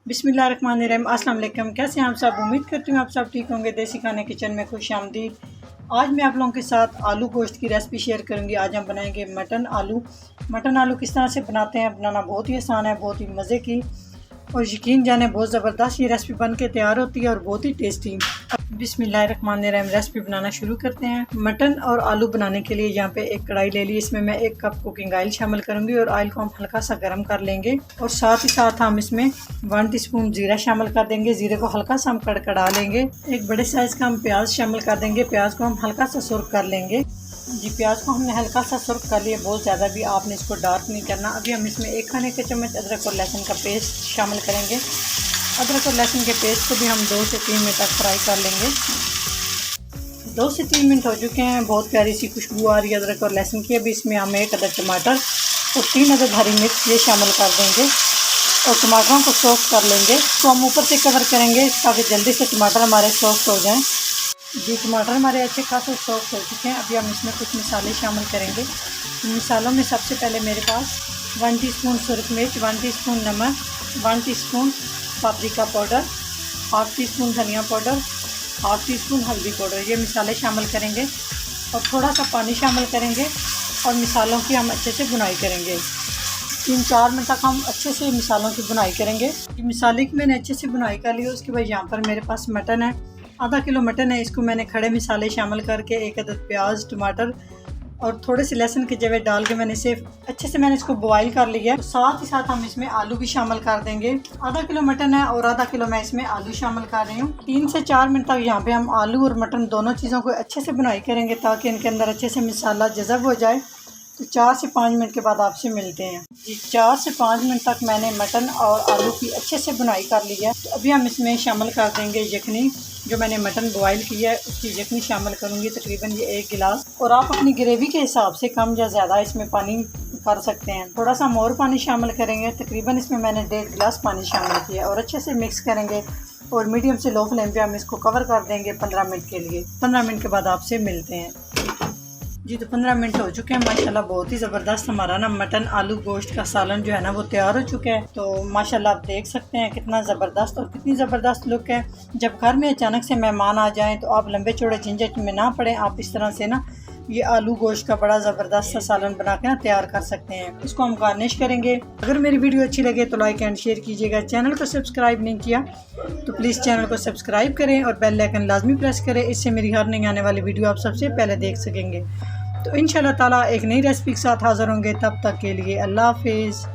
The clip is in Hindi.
बिस्मिल्लाहिर्रहमानिर्रहीम। अस्सलाम वालेकुम। कैसे हैं आप सब? उम्मीद करती हूँ आप सब ठीक होंगे। देसी खाने किचन में खुश आमदीद। आज मैं आप लोगों के साथ आलू गोश्त की रेसिपी शेयर करूंगी। आज हम बनाएंगे मटन आलू। मटन आलू किस तरह से बनाते हैं, बनाना बहुत ही आसान है, बहुत ही मज़े की, और यकीन जाने बहुत ज़बरदस्त ये रेसिपी बन के तैयार होती है और बहुत ही टेस्टी। बिस्मिल्लाहिर्रहमानिर्रहीम। रेसिपी बनाना शुरू करते हैं। मटन और आलू बनाने के लिए यहाँ पे एक कढ़ाई ले ली। इसमें मैं 1 कप कुकिंग ऑयल शामिल करूंगी और ऑयल को हम हल्का सा गर्म कर लेंगे, और साथ ही साथ हम इसमें 1 टीस्पून जीरा शामिल कर देंगे। जीरे को हल्का सा हम कड़कड़ा लेंगे। एक बड़े साइज का हम प्याज शामिल कर देंगे। प्याज को हम हल्का सा सुर्ख कर लेंगे। जी, प्याज को हमने हल्का सा सुर्ख कर लिया, बहुत ज़्यादा भी आपने इसको डार्क नहीं करना। अभी हम इसमें 1 खाने का चम्मच अदरक और लहसुन का पेस्ट शामिल करेंगे। अदरक और लहसुन के पेस्ट को भी हम 2 से 3 मिनट तक फ्राई कर लेंगे। 2 से 3 मिनट हो चुके हैं। बहुत प्यारी सी खुशबू आ रही है अदरक और लहसुन की। अभी इसमें हम 1 अदद टमाटर और 3 अदद हरी मिर्च ये शामिल कर देंगे और टमाटरों को सॉफ्ट कर लेंगे। तो हम ऊपर से कवर करेंगे ताकि जल्दी से टमाटर हमारे सॉफ्ट हो जाएं। जी, टमाटर हमारे अच्छे खासे सॉफ्ट हो चुके हैं। अभी हम इसमें कुछ मसाले शामिल करेंगे। मसालों में सबसे पहले मेरे पास 1 टीस्पून सुरख मिर्च, 1 टीस्पून नमक, 1 teaspoon paprika powder, half teaspoon धनिया पाउडर, हाफ टीस्पून हल्दी पाउडर, ये मसाले शामिल करेंगे और थोड़ा सा पानी शामिल करेंगे और मसालों की हम अच्छे से भुनाई करेंगे। 3-4 मिनट तक हम अच्छे से मसालों की भुनाई करेंगे। मसाले की मैंने अच्छे से भुनाई कर ली है। उसके बाद यहाँ पर मेरे पास मटन है, आधा किलो मटन है। इसको मैंने खड़े मसाले शामिल करके 1 अदद प्याज, टमाटर और थोड़े से लहसुन के जवे डाल के मैंने इसे अच्छे से इसको बॉईल कर लिया है। साथ ही साथ हम इसमें आलू भी शामिल कर देंगे। आधा किलो मटन है और आधा किलो मैं इसमें आलू शामिल कर रही हूँ। 3 से 4 मिनट तक यहाँ पे हम आलू और मटन दोनों चीज़ों को अच्छे से भुनाई करेंगे ताकि इनके अंदर अच्छे से मसाला जज़ब हो जाए। तो 4 से 5 मिनट के बाद आपसे मिलते हैं। जी, 4 से 5 मिनट तक मैंने मटन और आलू की अच्छे से भुनाई कर ली है। तो अभी हम इसमें शामिल कर देंगे यखनी। जो मैंने मटन बॉयल किया है उसकी यखनी शामिल करूँगी, तकरीबन ये 1 गिलास। और आप अपनी ग्रेवी के हिसाब से कम या ज़्यादा इसमें पानी कर सकते हैं। थोड़ा सा और पानी शामिल करेंगे। तकरीबन इसमें मैंने 1.5 गिलास पानी शामिल किया और अच्छे से मिक्स करेंगे और मीडियम से लो फ्लेम पे हम इसको कवर कर देंगे 15 मिनट के लिए। 15 मिनट के बाद आपसे मिलते हैं। जी, तो 15 मिनट हो चुके हैं। माशाल्लाह बहुत ही ज़बरदस्त हमारा ना मटन आलू गोश्त का सालन जो है ना वो तैयार हो चुका है। तो माशाल्लाह आप देख सकते हैं कितना ज़बरदस्त और कितनी ज़बरदस्त लुक है। जब घर में अचानक से मेहमान आ जाएं तो आप लंबे चौड़े झंझट में ना पड़े। आप इस तरह से ना ये आलू गोश्त का बड़ा ज़बरदस्त सा सालन बना के ना तैयार कर सकते हैं। इसको हम गार्निश करेंगे। अगर मेरी वीडियो अच्छी लगे तो लाइक एंड शेयर कीजिएगा। चैनल को सब्सक्राइब नहीं किया तो प्लीज़ चैनल को सब्सक्राइब करें और बेल आइकन लाजमी प्रेस करें। इससे मेरी हर नई आने वाली वीडियो आप सबसे पहले देख सकेंगे। तो इंशाल्लाह ताला एक नई रेसिपी के साथ हाज़िर होंगे। तब तक के लिए अल्लाह हाफिज़।